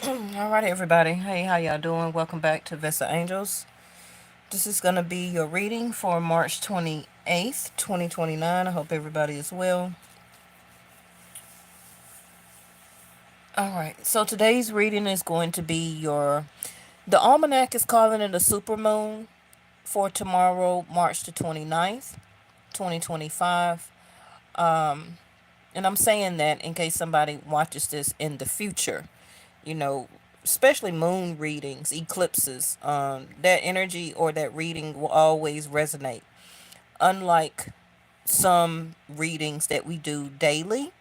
All right, everybody. Hey, how y'all doing? Welcome back to Vista Angels. This is going to be your reading for March 28th, 2029. I hope everybody is well. All right, so today's reading is going to be the almanac is calling it a supermoon for tomorrow, March the 29th, 2025. And I'm saying that in case somebody watches this in the future, you know, especially moon readings, eclipses, that energy or that reading will always resonate. Unlike some readings that we do daily,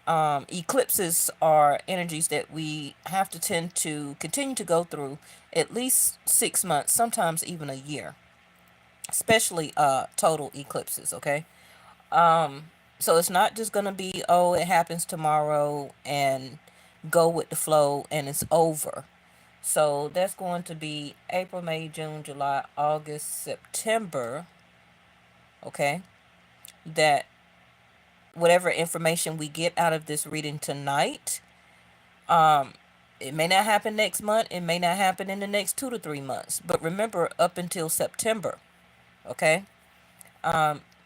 eclipses are energies that we have to tend to continue to go through at least 6 months, sometimes even a year, especially total eclipses, okay? So it's not just going to be, oh, it happens tomorrow and go with the flow and it's over. So that's going to be April, May, June, July, August, September, okay? That whatever information we get out of this reading tonight, it may not happen next month, it may not happen in the next 2 to 3 months. But remember, up until September, okay?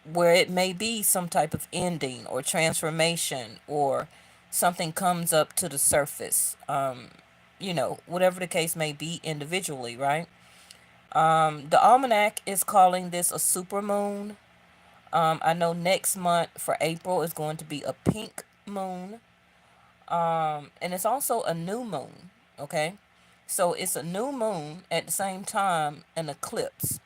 Where it may be some type of ending or transformation or something comes up to the surface. Whatever the case may be individually, right? The almanac is calling this a supermoon. I know next month for April is going to be a pink moon. And it's also a new moon. Okay. So it's a new moon at the same time an eclipse.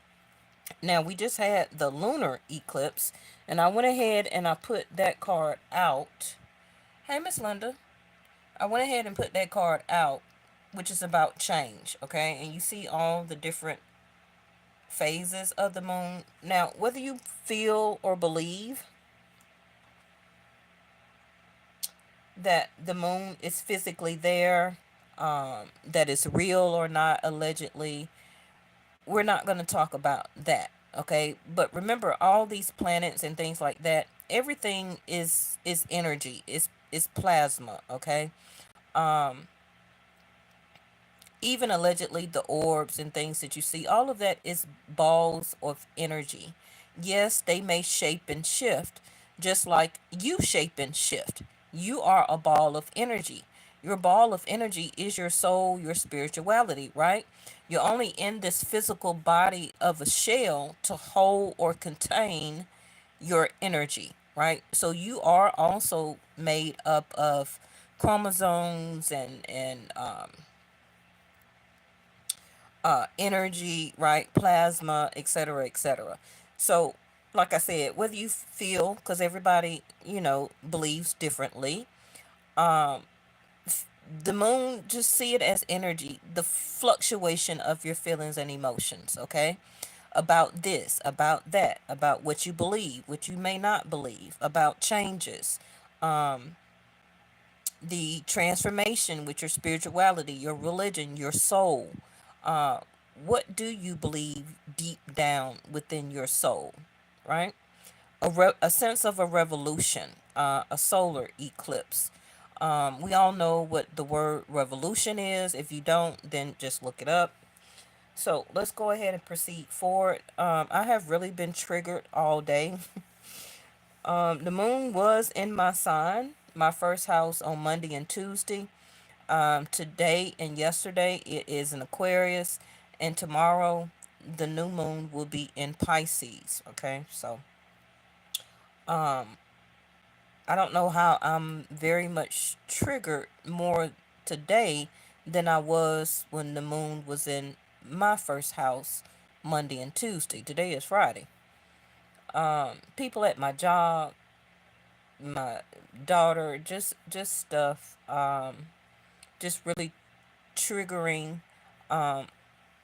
Now we just had the lunar eclipse, and I went ahead and I put that card out. Hey, Miss Linda. I went ahead and put that card out, which is about change. Okay. And you see all the different phases of the moon. Now, whether you feel or believe that the moon is physically there, that it's real or not, allegedly, we're not going to talk about that. Okay, but remember, all these planets and things like that, everything is energy, is plasma. Okay, even allegedly the orbs and things that you see, all of that is balls of energy. Yes, they may shape and shift, just like you shape and shift. You are a ball of energy. Your ball of energy is your soul, your spirituality, right? You're only in this physical body of a shell to hold or contain your energy, right? So you are also made up of chromosomes and energy, right? Plasma, etc., etc. So, like I said, whether you feel, because everybody, believes differently, the moon, just see it as energy, the fluctuation of your feelings and emotions, okay? About this, about that, about what you believe, what you may not believe, about changes, the transformation with your spirituality, your religion, your soul. Uh, what do you believe deep down within your soul, right? A sense of a revolution, a solar eclipse. We all know what the word revolution is. If you don't, then just look it up. So let's go ahead and proceed forward. I have really been triggered all day. The moon was in my sign, my first house on Monday and Tuesday. Today and yesterday it is in Aquarius, and tomorrow the new moon will be in Pisces. Okay, so I don't know how I'm very much triggered more today than I was when the moon was in my first house Monday and Tuesday. Today is Friday. People at my job, my daughter, just stuff, just really triggering. Um,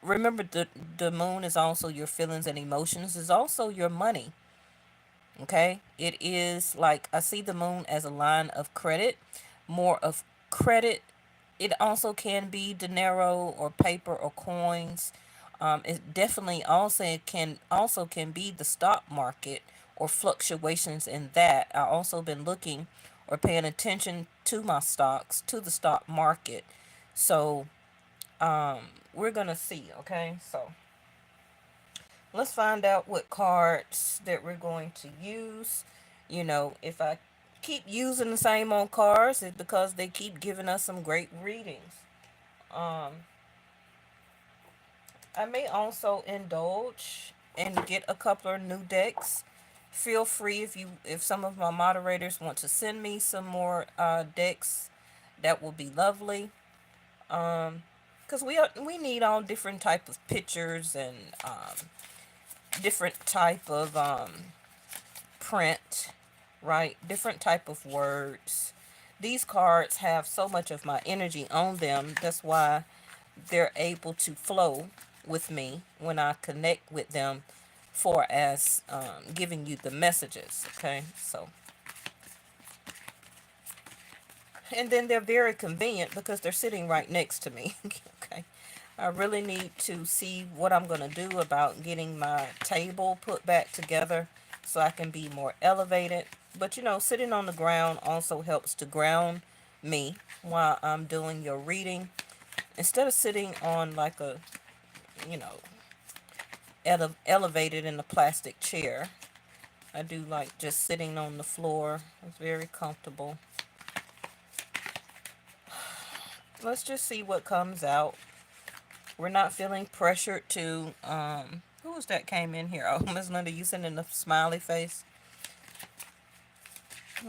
Remember, the moon is also your feelings and emotions. Is also your money. Okay, it is like I see the moon as a line of credit, more of credit. It also can be dinero or paper or coins. It definitely also can be the stock market or fluctuations in that. I also been looking or paying attention to my stocks, to the stock market. So we're gonna see. Okay, so let's find out what cards that we're going to use. If I keep using the same old cards, it's because they keep giving us some great readings. Um, I may also indulge and get a couple of new decks. Feel free if some of my moderators want to send me some more decks, that will be lovely. Because we need all different type of pictures and different type of print, right? Different type of words. These cards have so much of my energy on them. That's why they're able to flow with me when I connect with them for as giving you the messages. Okay, so and then they're very convenient because they're sitting right next to me. Okay, I really need to see what I'm going to do about getting my table put back together so I can be more elevated. But sitting on the ground also helps to ground me while I'm doing your reading. Instead of sitting on like a, you know, elevated in a plastic chair, I do like just sitting on the floor. It's very comfortable. Let's just see what comes out. We're not feeling pressured to who was that came in here? Oh, Miss Linda, you sending the smiley face.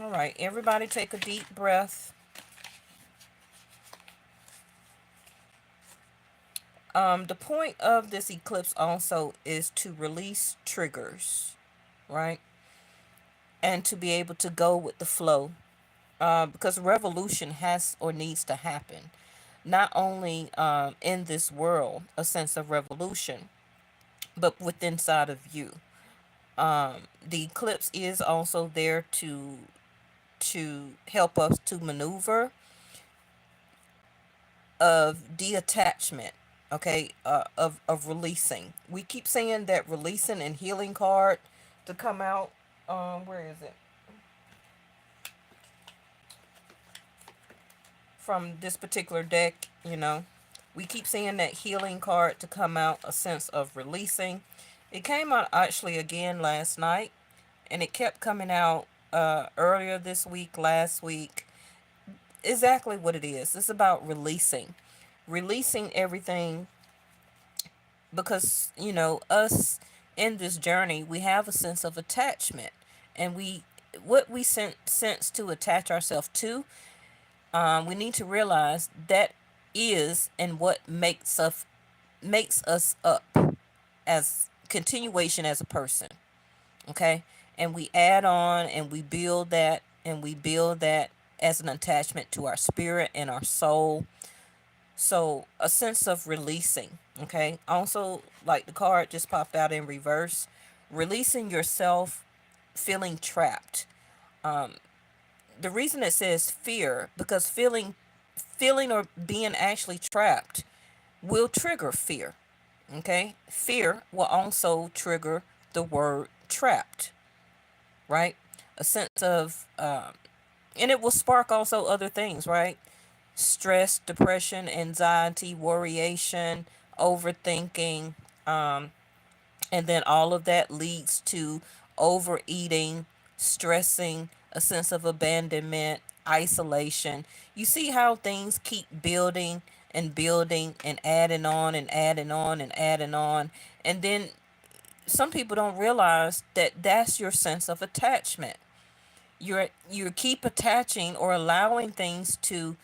All right, everybody take a deep breath. The point of this eclipse also is to release triggers, right? And to be able to go with the flow. Because revolution has or needs to happen. Not only in this world, a sense of revolution, but within inside of you. The eclipse is also there to help us to maneuver of detachment, okay, of releasing. We keep saying that releasing and healing card to come out. Where is it? From this particular deck, we keep seeing that healing card to come out, a sense of releasing. It came out actually again last night, and it kept coming out earlier this week, last week. Exactly what it is. It's about releasing everything, because us in this journey, we have a sense of attachment, and what we sense to attach ourselves to, we need to realize that is and what makes us up as continuation as a person. Okay, and we add on and we build that, as an attachment to our spirit and our soul. So a sense of releasing. Okay, also, like the card just popped out in reverse, releasing yourself feeling trapped. The reason it says fear, because feeling or being actually trapped will trigger fear. Okay, fear will also trigger the word trapped, right? A sense of and it will spark also other things, right? Stress, depression, anxiety, worryation, overthinking, and then all of that leads to overeating, stressing, a sense of abandonment, isolation. You see how things keep building and building and adding on and adding on and adding on. And then some people don't realize that that's your sense of attachment. You keep attaching or allowing things to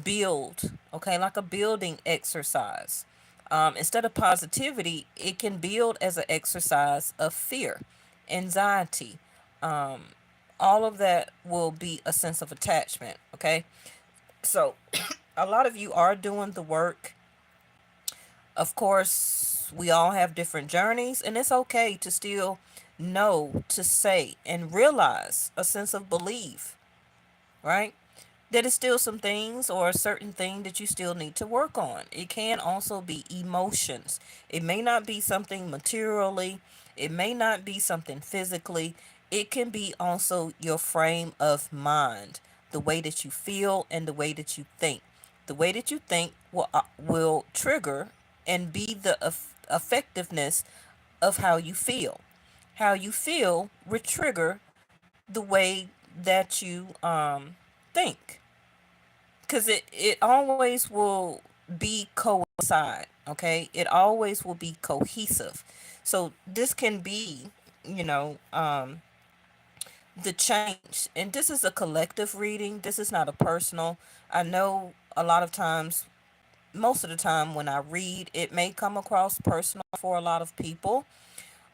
build, okay, like a building exercise. Instead of positivity, it can build as an exercise of fear, anxiety. All of that will be a sense of attachment, okay? So a lot of you are doing the work. Of course, we all have different journeys, and it's okay to still know, to say, and realize a sense of belief, right? That is still some things or a certain thing that you still need to work on. It can also be emotions. It may not be something materially, it may not be something physically. It can be also your frame of mind, the way that you feel and the way that you think. The way that you think will trigger and be the effectiveness of how you feel. How you feel will trigger the way that you think, because it always will be coincide. Okay, it always will be cohesive. So this can be, you know, the change, and this is a collective reading, this is not a personal. I know a lot of times, most of the time when I read, it may come across personal for a lot of people,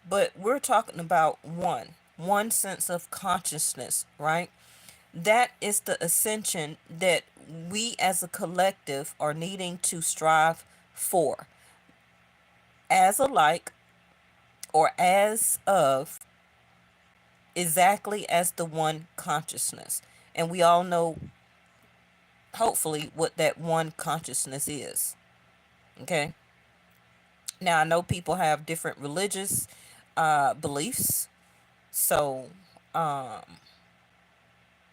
but we're talking about one sense of consciousness, right? That is the ascension that we as a collective are needing to strive for, as alike or as of, exactly as the one consciousness. And we all know, hopefully, what that one consciousness is. Okay. Now, I know people have different religious beliefs. So,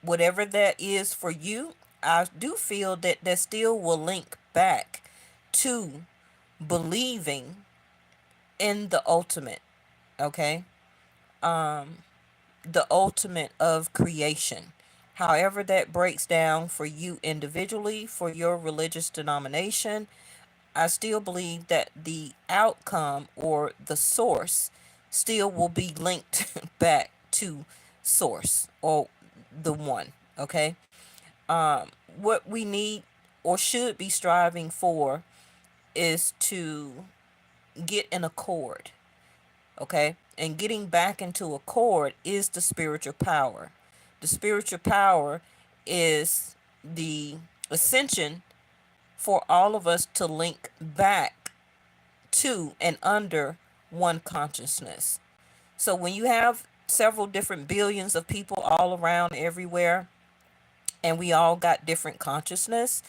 whatever that is for you, I do feel that that still will link back to believing in the ultimate. Okay. The ultimate of creation. However, that breaks down for you individually, for your religious denomination, I still believe that the outcome or the source still will be linked back to source or the one. Okay. What we need or should be striving for is to get in accord. Okay. And getting back into accord is the spiritual power. The spiritual power is the ascension for all of us to link back to and under one consciousness. So when you have several different billions of people all around everywhere, and we all got different consciousness,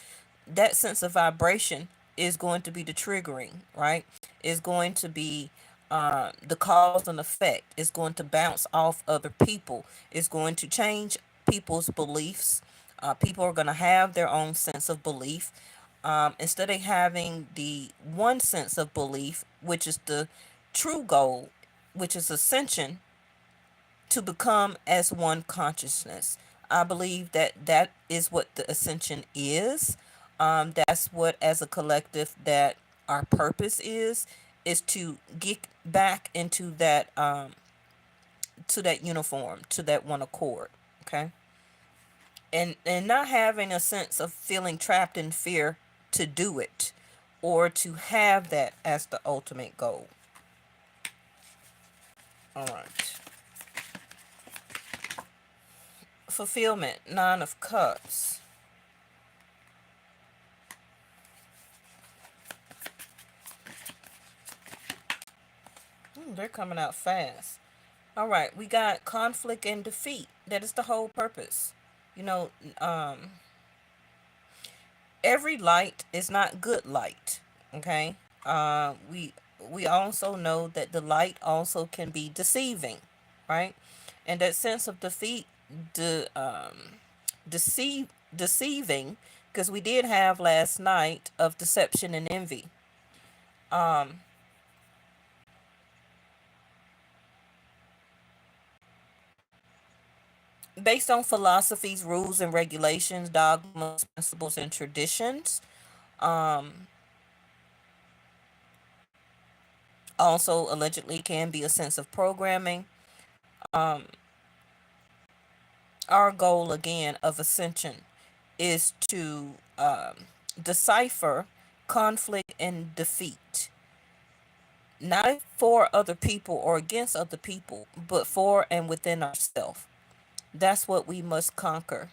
that sense of vibration is going to be the triggering, right? Is going to be the cause and effect. It's going to bounce off other people. It's going to change people's beliefs. People are going to have their own sense of belief. Instead of having the one sense of belief, which is the true goal, which is ascension, to become as one consciousness. I believe that that is what the ascension is. That's what, as a collective, that our purpose is to get back into that to that uniform, to that one accord. Okay, and not having a sense of feeling trapped in fear to do it, or to have that as the ultimate goal. All right. Fulfillment, Nine of Cups. They're coming out fast. All right, we got conflict and defeat. That is the whole purpose. You know, every light is not good light. Okay. We also know that the light also can be deceiving, right? And that sense of defeat, the deceiving, because we did have last night of deception and envy. Um, Based on philosophies, rules, and regulations, dogmas, principles, and traditions. Um, Also, allegedly, can be a sense of programming. Um, our goal, again, of ascension is to decipher conflict and defeat, not for other people or against other people, but for and within ourselves. That's what we must conquer.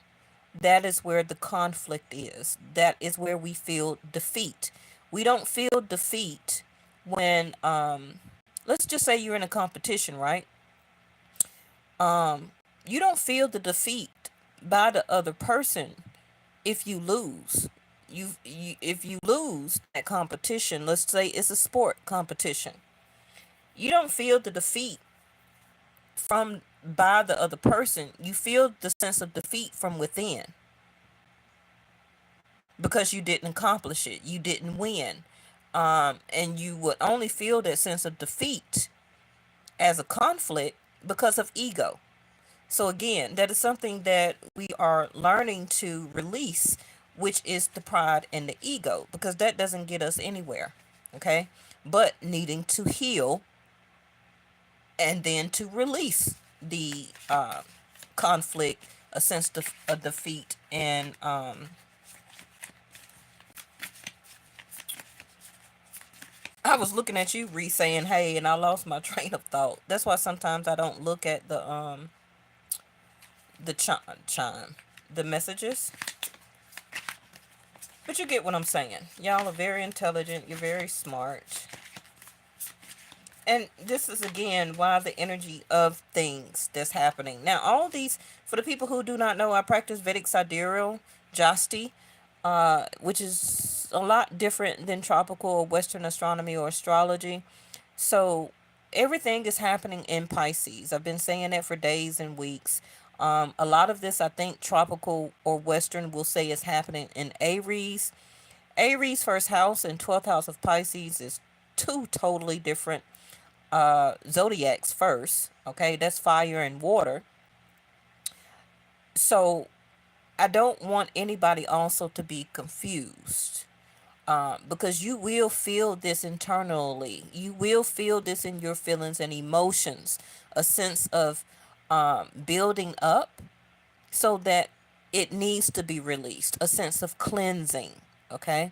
That is where the conflict is. That is where we feel defeat. We don't feel defeat when, let's just say you're in a competition, right? You don't feel the defeat by the other person if you lose. If you lose that competition, let's say it's a sport competition, you don't feel the defeat from by the other person. You feel the sense of defeat from within. because you didn't accomplish it. You didn't win. And you would only feel that sense of defeat as a conflict because of ego. So again, that is something that we are learning to release, which is the pride and the ego, because that doesn't get us anywhere. Okay? But needing to heal and then to release the conflict, a sense of defeat, and I was looking at you, Reese, saying, "Hey," and I lost my train of thought. That's why sometimes I don't look at the chime, the messages. But you get what I'm saying. Y'all are very intelligent. You're very smart. And this is again why the energy of things that's happening. Now, all these, for the people who do not know, I practice Vedic Sidereal Jasti, which is a lot different than tropical or Western astronomy or astrology. So everything is happening in Pisces. I've been saying that for days and weeks. A lot of this, I think, tropical or Western will say is happening in Aries. Aries' first house and 12th house of Pisces is two totally different zodiacs first. Okay, that's fire and water. So I don't want anybody also to be confused, because you will feel this internally. You will feel this in your feelings and emotions, a sense of building up so that it needs to be released, a sense of cleansing. Okay,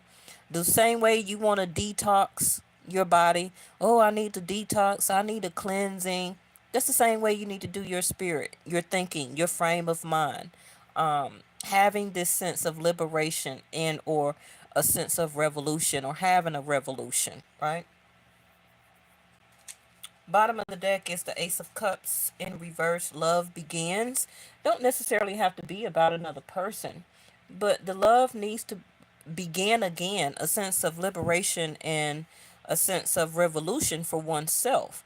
the same way you want to detox your body. Oh, I need to detox, I need a cleansing. That's the same way you need to do your spirit, your thinking, your frame of mind. Having this sense of liberation and or a sense of revolution, or having a revolution, right? Bottom of the deck is the Ace of Cups in reverse. Love begins. Don't necessarily have to be about another person, but the love needs to begin again. A sense of liberation and a sense of revolution for oneself.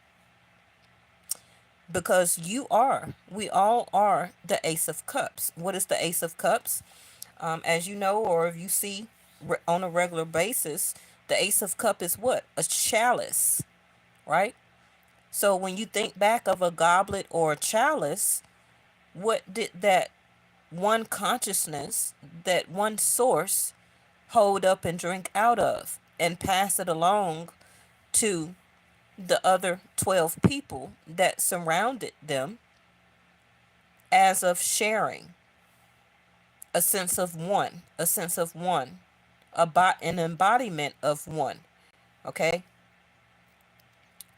Because we all are the Ace of Cups. What is the Ace of Cups? As you know, or if you see on a regular basis, the Ace of Cup is what? A chalice, right? So when you think back of a goblet or a chalice, what did that one consciousness, that one source, hold up and drink out of and pass it along to the other 12 people that surrounded them, as of sharing a sense of one, a sense of one, an embodiment of one. Okay,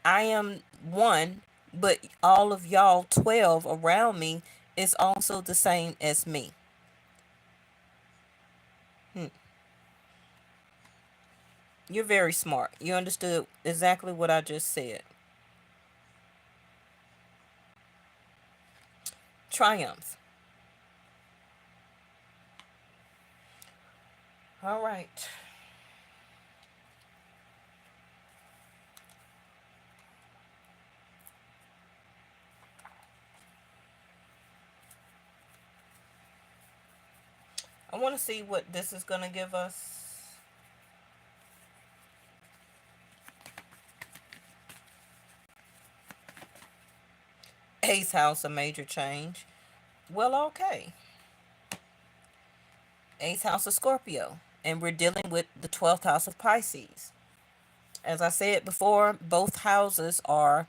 I am one, but all of y'all 12 around me is also the same as me. Hmm. You're very smart. You understood exactly what I just said. Triumph. All right. I want to see what this is going to give us. Ace house, a major change. Well, okay. Ace house of Scorpio. And we're dealing with the 12th house of Pisces. As I said before, both houses are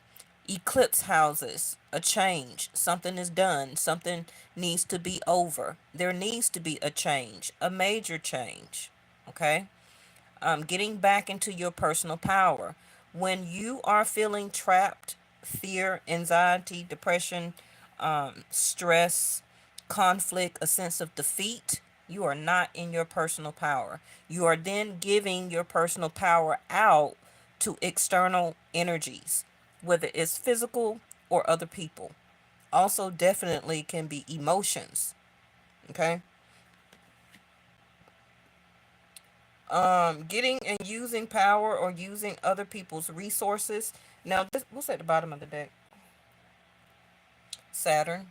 eclipse houses. A change. Something is done. Something needs to be over. There needs to be a change. A major change. Okay? Getting back into your personal power. When you are feeling trapped, fear, anxiety, depression, stress, conflict, a sense of defeat, you are not in your personal power. You are then giving your personal power out to external energies, whether it's physical or other people. Also, definitely can be emotions. Okay. Getting and using power or using other people's resources. Now, what's at the bottom of the deck? Saturn.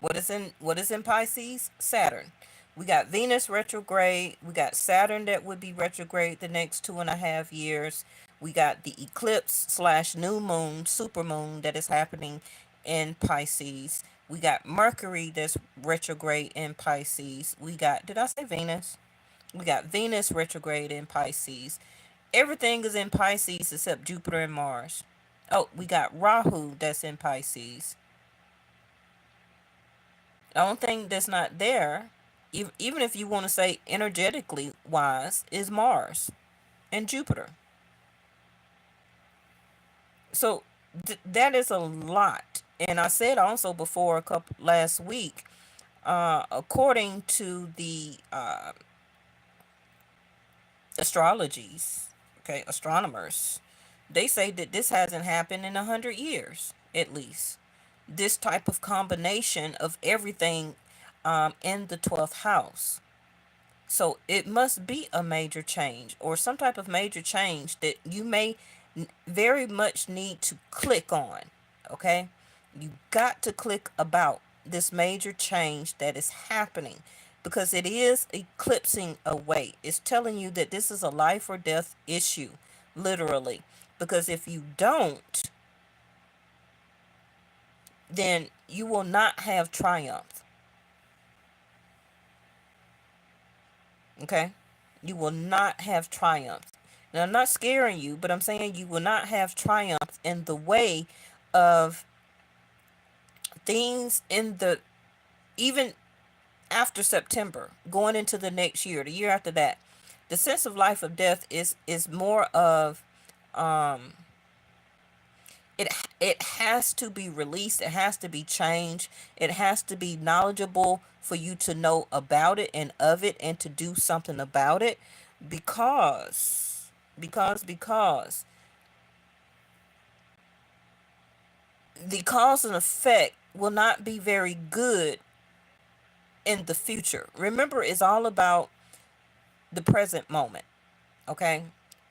What is in Pisces? Saturn. We got Venus retrograde. We got Saturn that would be retrograde the next 2.5 years. We got the eclipse slash new moon, supermoon that is happening in Pisces. We got Mercury that's retrograde in Pisces. We got, did I say Venus? We got Venus retrograde in Pisces. Everything is in Pisces except Jupiter and Mars. Oh, we got Rahu that's in Pisces. The only thing that's not there, even if you want to say energetically wise, is Mars and Jupiter. So that is a lot. And I said also before a couple last week, according to the astrologies, okay, astronomers, they say that this hasn't happened in 100 years at least. This type of combination of everything in the 12th house. So it must be a major change or some type of major change that you may very much need to click on. Okay? You got to click about this major change that is happening because it is eclipsing away. It's telling you that this is a life or death issue, literally. Because if you don't, then you will not have triumph. Okay? You will not have triumph. Now, I'm not scaring you, but I'm saying you will not have triumph in the way of things in the, even after September, going into the next year, the year after that. The sense of life of death is more of um it it has to be released, it has to be changed, it has to be knowledgeable for you to know about it and of it and to do something about it because the cause and effect will not be very good in the future. Remember, it's all about the present moment, okay?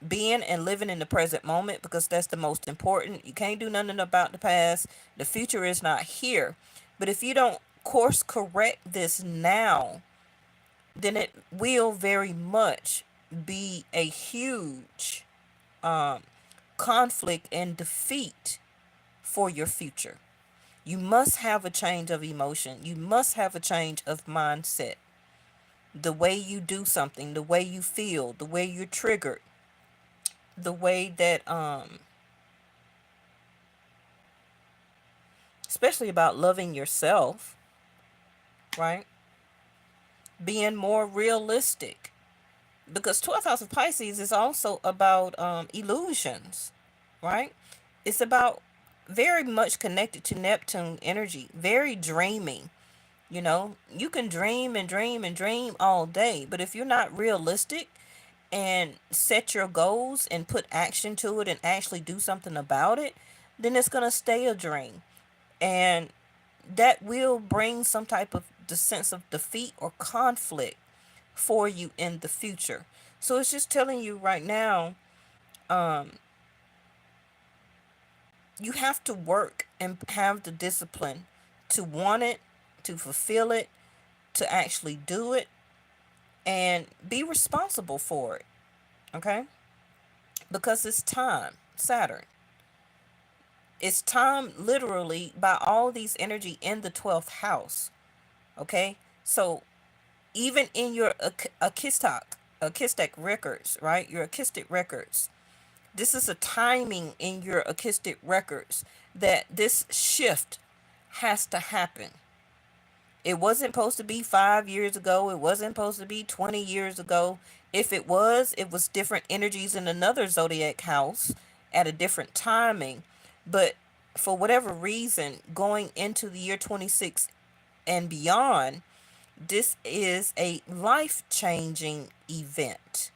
Being and living in the present moment because that's the most important. You can't do nothing about the past. The future is not here. But if you don't course correct this now, then it will very much be a huge conflict and defeat for your future. You must have a change of emotion. You must have a change of mindset. The way you do something, the way you feel, the way you're triggered, the way that especially about loving yourself, right? Being more realistic. Because 12th house of Pisces is also about illusions, right? It's about very much connected to Neptune energy, very dreamy. You know, you can dream and dream and dream all day, but if you're not realistic and set your goals and put action to it and actually do something about it, then it's going to stay a dream. And that will bring some type of the sense of defeat or conflict for you in the future. So it's just telling you right now, um, you have to work and have the discipline to want it, to fulfill it, to actually do it, and be responsible for it. Okay? Because it's time, Saturn. It's time literally by all these energy in the 12th house. Okay? So even in your Akistic records, right? Your Akistic records. This is a timing in your Akistic records that this shift has to happen. It wasn't supposed to be 5 years ago. It wasn't supposed to be 20 years ago. If it was different energies in another zodiac house at a different timing. But for whatever reason, going into the year 26 and beyond, this is a life changing event.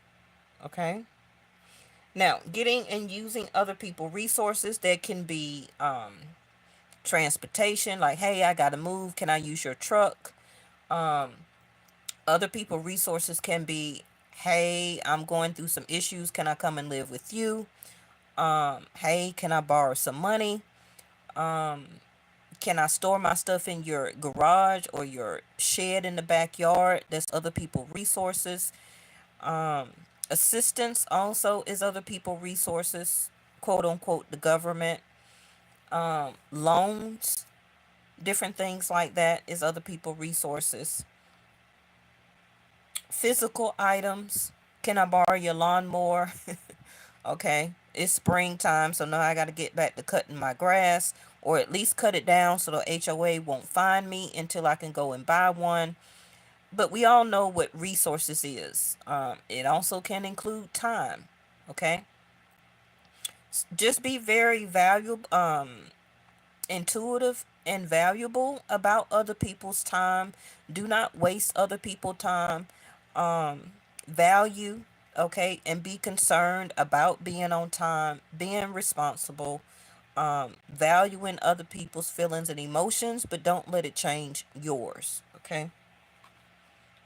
Okay. Now, getting and using other people resources that can be transportation, like, hey, I gotta move. Can I use your truck? Other people resources can be, hey, I'm going through some issues. Can I come and live with you? Hey, can I borrow some money? Can I store my stuff in your garage or your shed in the backyard? That's other people resources. Um, Assistance also is other people resources, quote unquote, the government. Loans, different things like that is other people resources. Physical items. Can I borrow your lawnmower? Okay, it's springtime, so now I got to get back to cutting my grass, or at least cut it down so the HOA won't find me until I can go and buy one. But we all know what resources is. It also can include time. Okay, just be very valuable, intuitive and valuable about other people's time. Do not waste other people's time. Um, Value, okay, and be concerned about being on time, being responsible, valuing other people's feelings and emotions, but don't let it change yours, okay?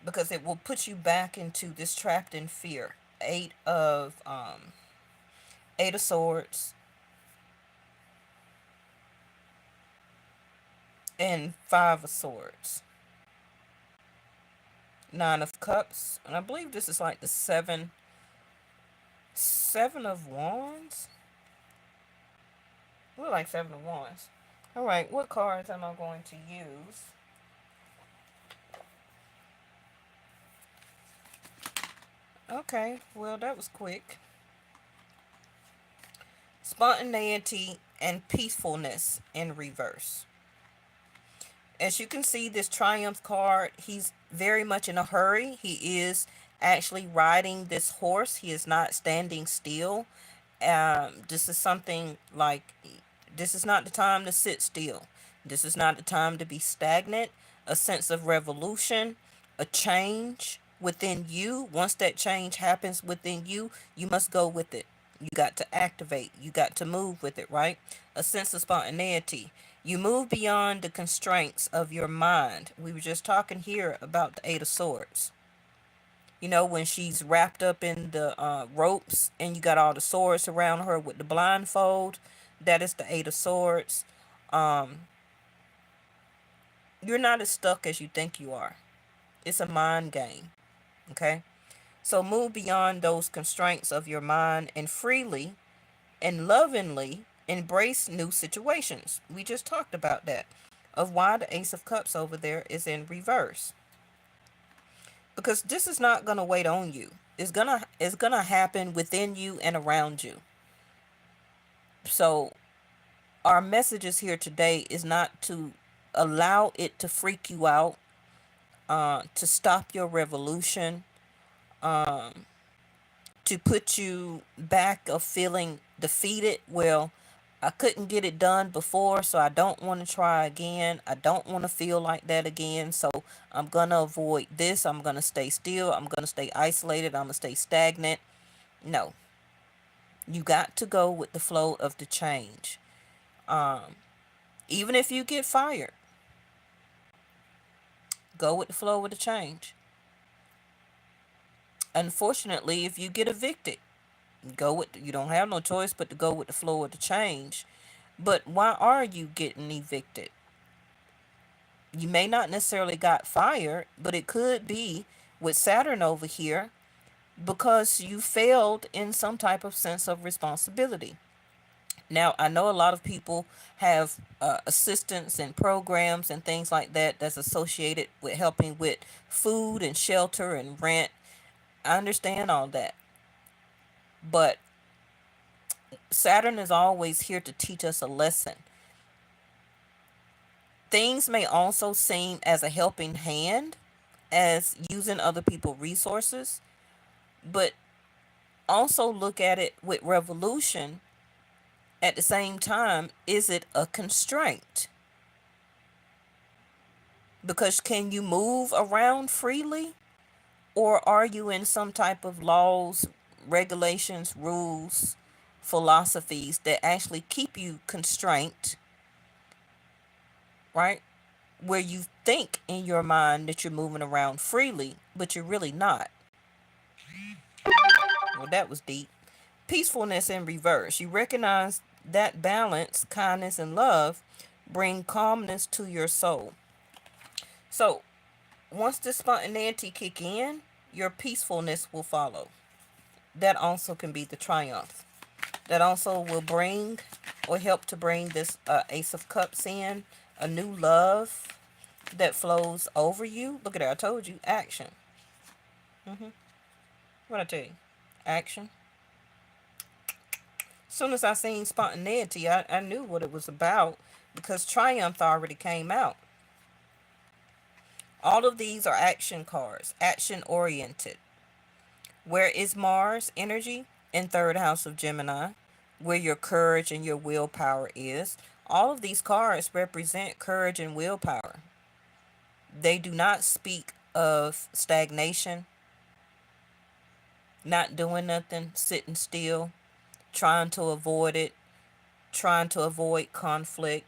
Because it will put you back into this trapped in fear. Eight of Swords and Five of Swords. Nine of Cups, and I believe this is like the seven of Wands. Look like Seven of Wands. All right, what cards am I going to use? Okay, well that was quick. Spontaneity and peacefulness in reverse. As you can see, this Triumph card, he's very much in a hurry. He is actually riding this horse. He is not standing still. This is something like, this is not the time to sit still. This is not the time to be stagnant. A sense of revolution, a change within you. Once that change happens within you, you must go with it. You got to activate. You got to move with it, right? A sense of spontaneity. You move beyond the constraints of your mind. We were just talking here about the Eight of Swords. You know, when she's wrapped up in the ropes and you got all the swords around her with the blindfold, that is the Eight of Swords. Um, you're not as stuck as you think you are. It's a mind game, okay? So move beyond those constraints of your mind and freely and lovingly embrace new situations. We just talked about that, of why the Ace of Cups over there is in reverse. Because this is not going to wait on you. It's gonna happen within you and around you. So our messages here today is not to allow it to freak you out, to stop your revolution, um, to put you back of feeling defeated. Well, I couldn't get it done before, so I don't want to try again. I don't want to feel like that again. So I'm going to avoid this. I'm going to stay still. I'm going to stay isolated. I'm going to stay stagnant. No, you got to go with the flow of the change. Um, Even if you get fired, go with the flow of the change. Unfortunately, if you get evicted, you don't have no choice but to go with the flow of the change. But why are you getting evicted? You may not necessarily got fired, but it could be with Saturn over here because you failed in some type of sense of responsibility. Now, I know a lot of people have assistance and programs and things like that that's associated with helping with food and shelter and rent. I understand all that. But Saturn is always here to teach us a lesson. Things may also seem as a helping hand as using other people's resources, but also look at it with revolution at the same time. Is it a constraint? Because can you move around freely? Or are you in some type of laws, regulations, rules, philosophies that actually keep you constrained, right? Where you think in your mind that you're moving around freely, but you're really not. Well, that was deep. Peacefulness in reverse. You recognize that balance, kindness, and love bring calmness to your soul. So once the spontaneity kick in, your peacefulness will follow. That also can be the triumph. That also will bring or help to bring this Ace of Cups in, a new love that flows over you. Look at that. I told you, action. What I tell you? Action. As soon as I seen spontaneity, I knew what it was about because triumph already came out. All of these are action cards, action oriented. Where is Mars energy? In third house of Gemini, where your courage and your willpower is. All of these cards represent courage and willpower. They do not speak of stagnation, not doing nothing, sitting still, trying to avoid it, trying to avoid conflict,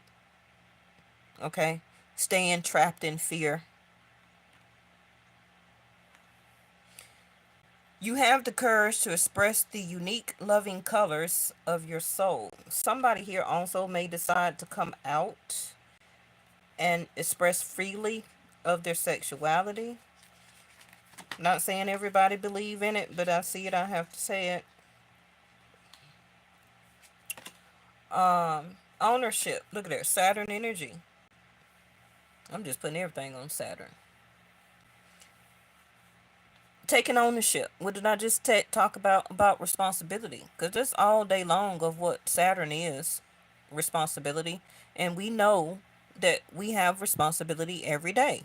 okay? Staying trapped in fear. You have the courage to express the unique loving colors of your soul. Somebody here also may decide to come out and express freely of their sexuality. Not saying everybody believe in it, but I see it, I have to say it. Ownership. Look at there. Saturn energy. I'm just putting everything on Saturn. Taking ownership. What did I just talk about responsibility? Because that's all day long of what Saturn is, responsibility. And we know that we have responsibility every day.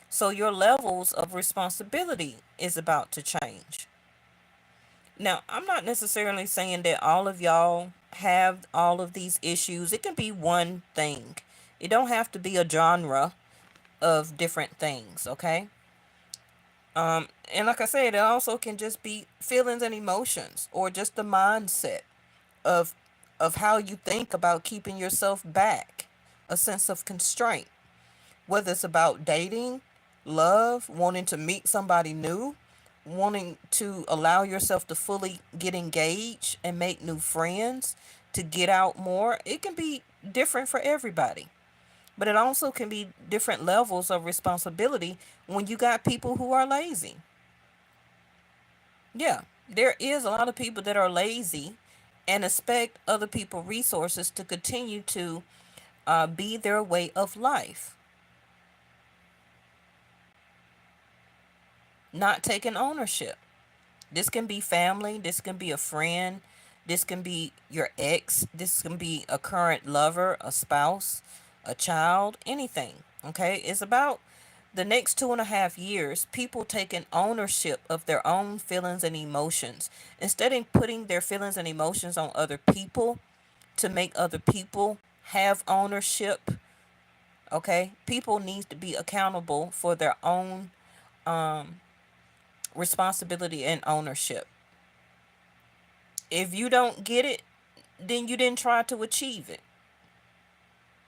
So your levels of responsibility is about to change. Now, I'm not necessarily saying that all of y'all have all of these issues. It can be one thing. It don't have to be a genre of different things, okay? And like I said, it also can just be feelings and emotions or just the mindset of how you think about keeping yourself back, a sense of constraint. Whether it's about dating, love, wanting to meet somebody new, wanting to allow yourself to fully get engaged and make new friends, to get out more, it can be different for everybody. But it also can be different levels of responsibility when you got people who are lazy. Yeah, there is a lot of people that are lazy and expect other people resources to continue to be their way of life, not taking ownership. This can be family, this can be a friend, this can be your ex, this can be a current lover, a spouse, a child, anything. Okay, it's about the next 2.5 years, people taking ownership of their own feelings and emotions. Instead of putting their feelings and emotions on other people to make other people have ownership, okay? People need to be accountable for their own responsibility and ownership. If you don't get it, then you didn't try to achieve it.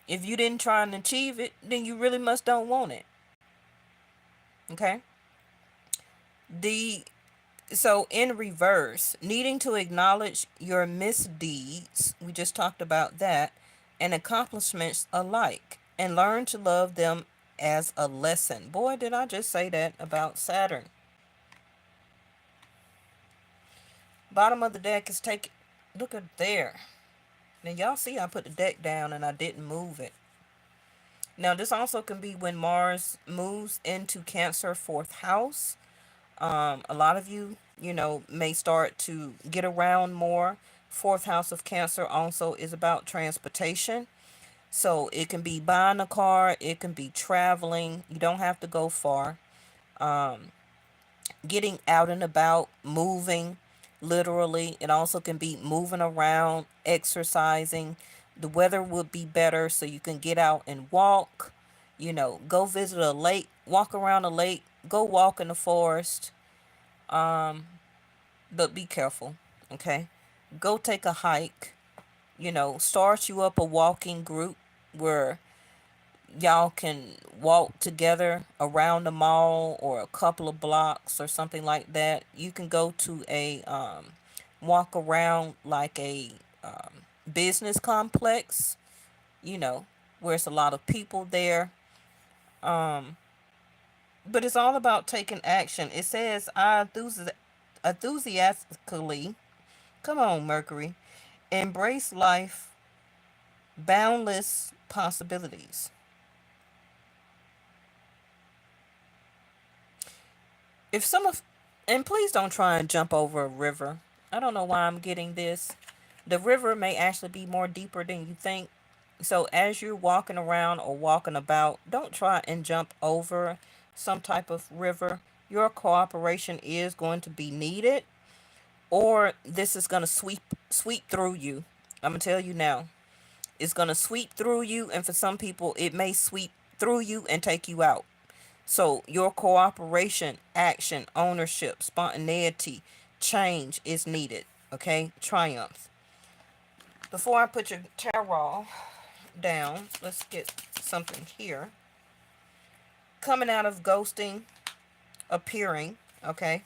If you didn't try and achieve it, then you really must don't want it. Okay? The So in reverse, needing to acknowledge your misdeeds, we just talked about that, and accomplishments alike, and learn to love them as a lesson. Boy, did I just say that about Saturn. Bottom of the deck is take. Look at there. Now y'all see I put the deck down and I didn't move it. Now this also can be when Mars moves into Cancer fourth house. A lot of you, may start to get around more. Fourth house of Cancer also is about transportation. So it can be buying a car, it can be traveling. You don't have to go far. Getting out and about, moving, literally. It also can be moving around, exercising. The weather would be better so you can get out and walk. Go visit a lake, walk around a lake, go walk in the forest. But be careful, okay? Go take a hike. Start you up a walking group where y'all can walk together around the mall or a couple of blocks or something like that. You can go to a walk around like a business complex, you know. where it's a lot of people there. Um, but it's all about taking action. It says, I enthusiastically, come on, Mercury, embrace life, boundless possibilities. If some of, and please don't try and jump over a river. I don't know why I'm getting this. The river may actually be more deeper than you think. So as you're walking around or walking about, don't try and jump over some type of river. Your cooperation is going to be needed, or this is going to sweep through you. I'm going to tell you now. It's going to sweep through you, and for some people it may sweep through you and take you out. So your cooperation, action, ownership, spontaneity, change is needed. Okay? Triumph. Before I put your tarot down, let's get something here. Coming out of ghosting, appearing. Okay?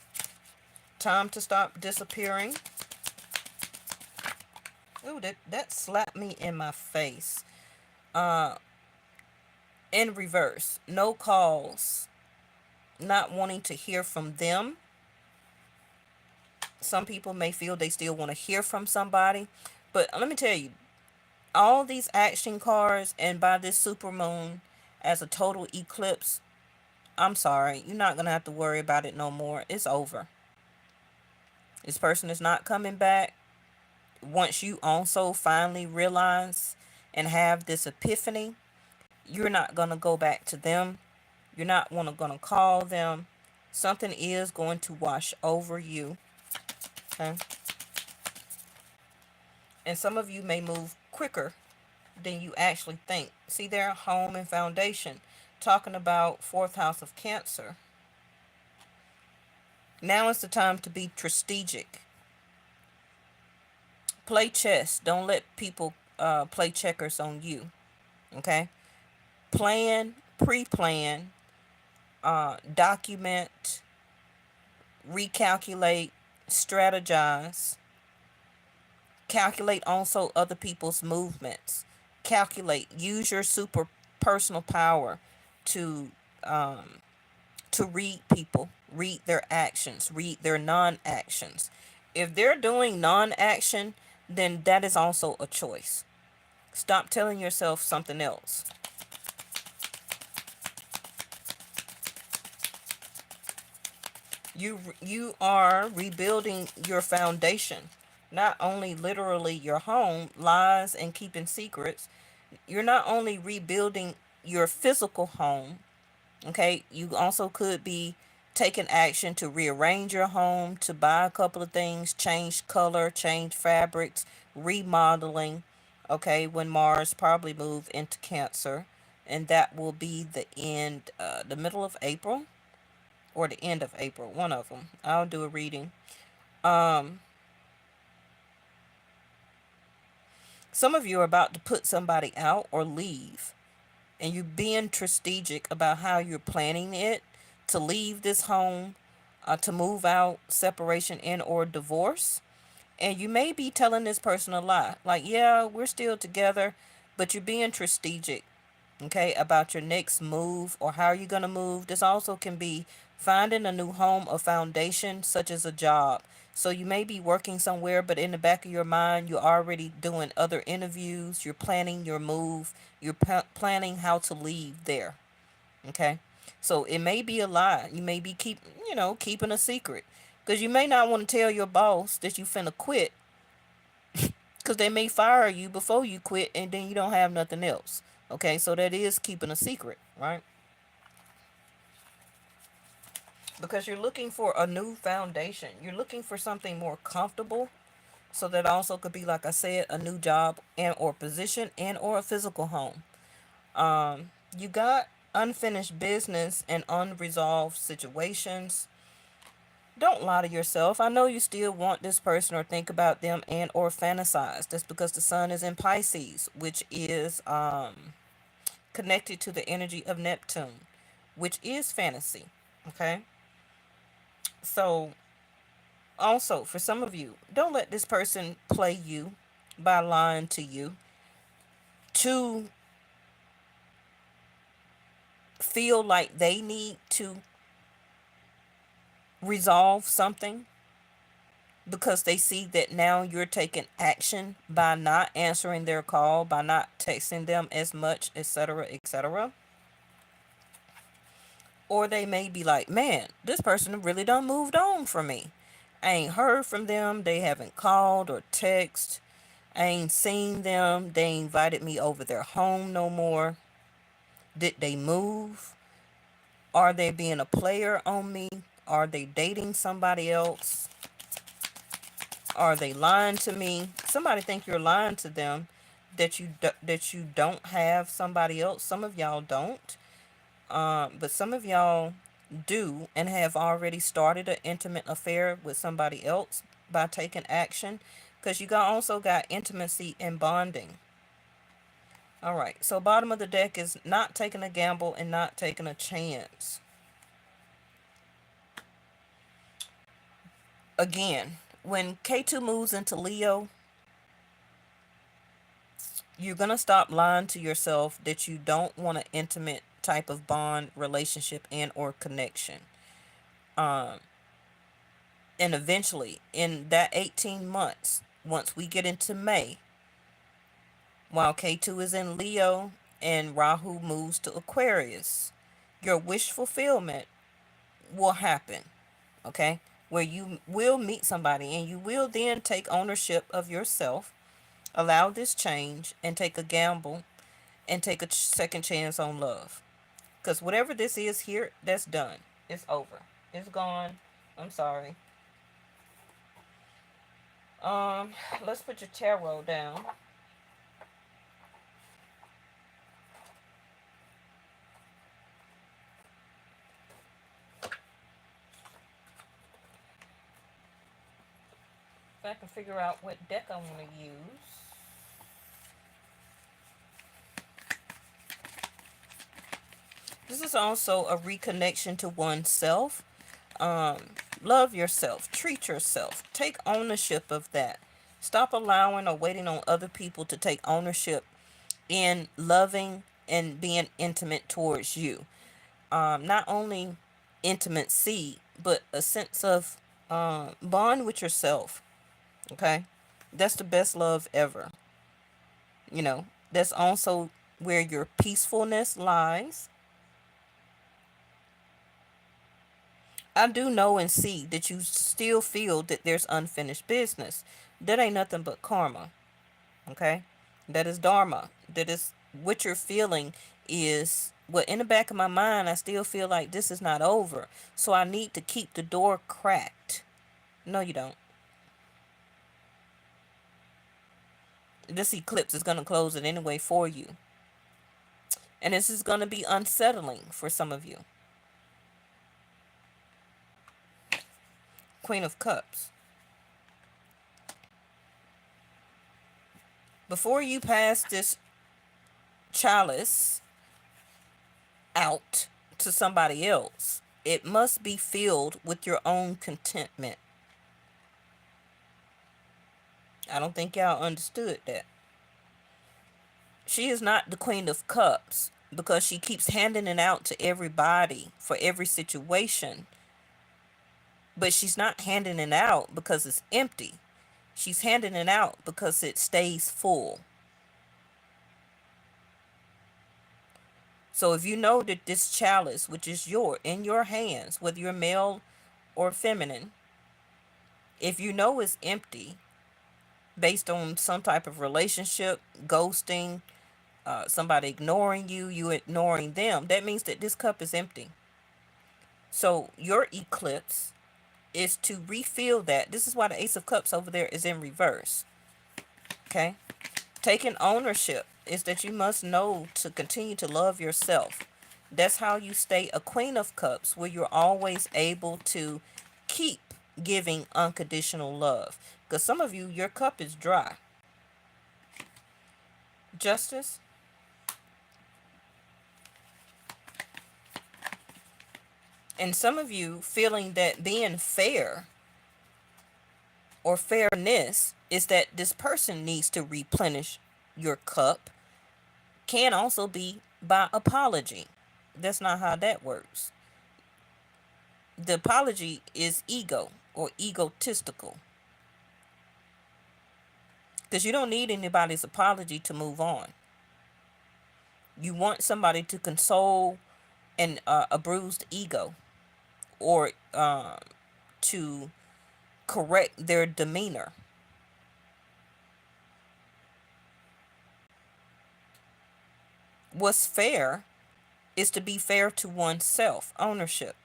Time to stop disappearing. Ooh, that slapped me in my face. Uh, in reverse, no calls, not wanting to hear from them. Some people may feel they still want to hear from somebody, but let me tell you, all these action cards, and by this supermoon as a total eclipse, I'm sorry, you're not gonna have to worry about it no more. It's over. This person is not coming back. Once you also finally realize and have this epiphany, you're not gonna go back to them. You're not gonna call them. Something is going to wash over you. Okay. And some of you may move quicker than you actually think. See there, home and foundation. Talking about fourth house of Cancer. Now is the time to be strategic. Play chess. Don't let people play checkers on you. Okay? Plan, pre-plan, document, recalculate, strategize. Calculate also other people's movements. Calculate. Use your super personal power to um, to read people, read their actions, read their non-actions. If they're doing non-action, then that is also a choice. Stop telling yourself something else. You are rebuilding your foundation. Not only literally your home, lies and keeping secrets. You're not only rebuilding your physical home. Okay, you also could be taking action to rearrange your home, to buy a couple of things, change color, change fabrics, remodeling. Okay, when Mars probably move into Cancer, and that will be the end, the middle of April or the end of April, one of them. I'll do a reading. Um, some of you are about to put somebody out or leave, and you're being strategic about how you're planning it to leave this home, to move out, separation, and or divorce. And you may be telling this person a lie, like, yeah, we're still together, but you're being strategic, okay, about your next move or how you're going to move. This also can be finding a new home or foundation, such as a job. So you may be working somewhere, but in the back of your mind, you're already doing other interviews. You're planning your move. You're planning how to leave there. Okay. So it may be a lie. You may be keeping a secret, because you may not want to tell your boss that you finna quit, because they may fire you before you quit, and then you don't have nothing else. Okay, so that is keeping a secret, right? Because you're looking for a new foundation. You're looking for something more comfortable. So that also could be, like I said, a new job and or position and or a physical home. You got unfinished business and unresolved situations. Don't lie to yourself. I know you still want this person or think about them and or fantasize. That's because the sun is in Pisces, which is connected to the energy of Neptune, which is fantasy. Okay? So, also, for some of you, don't let this person play you by lying to you to feel like they need to resolve something because they see that now you're taking action by not answering their call, by not texting them as much, etc., etc. Or they may be like, man, this person really done moved on from me. I ain't heard from them. They haven't called or texted. I ain't seen them. They ain't invited me over their home no more. Did they move? Are they being a player on me? Are they dating somebody else? Are they lying to me? Somebody think you're lying to them, that you don't have somebody else. Some of y'all don't, but some of y'all do and have already started an intimate affair with somebody else by taking action, because also got intimacy and bonding. All right, so bottom of the deck is not taking a gamble and not taking a chance. Again, when K2 moves into Leo, you're going to stop lying to yourself that you don't want an intimate type of bond, relationship, and or connection. Um, and eventually, in that 18 months, once we get into May, while K2 is in Leo and Rahu moves to Aquarius, your wish fulfillment will happen, okay? Where you will meet somebody and you will then take ownership of yourself, allow this change, and take a gamble and take a second chance on love. Because whatever this is here, that's done. It's over. It's gone. I'm sorry. Um, let's put your tarot down. If I can figure out what deck I want to use. This is also a reconnection to oneself. Um, Love yourself. Treat yourself. Take ownership of that. Stop allowing or waiting on other people to take ownership in loving and being intimate towards you. Not only intimacy, but a sense of bond with yourself. Okay? That's the best love ever. You know, that's also where your peacefulness lies. I do know and see that you still feel that there's unfinished business. That ain't nothing but karma. Okay? That is dharma. That is what you're feeling is what in the back of my mind I still feel like this is not over. So I need to keep the door cracked. No, you don't. This eclipse is going to close it anyway for you. And this is going to be unsettling for some of you. Queen of Cups. Before you pass this chalice out to somebody else, it must be filled with your own contentment. I don't think y'all understood that. She is not the Queen of Cups because she keeps handing it out to everybody for every situation. But she's not handing it out because it's empty. She's handing it out because it stays full. So if you know that this chalice, which is in your hands, whether you're male or feminine, if you know it's empty based on some type of relationship, ghosting, somebody ignoring you, you ignoring them, that means that this cup is empty. So your eclipse is to refill that. This is why the Ace of Cups over there is in reverse. Okay? Taking ownership is that you must know to continue to love yourself. That's how you stay a Queen of Cups, where you're always able to keep giving unconditional love. Because some of you, your cup is dry. Justice. And some of you feeling that being fair or fairness is that this person needs to replenish your cup, can also be by apology. That's not how that works. The apology is ego or egotistical, because you don't need anybody's apology to move on. You want somebody to console a bruised ego, or to correct their demeanor. What's fair is to be fair to oneself. Ownership.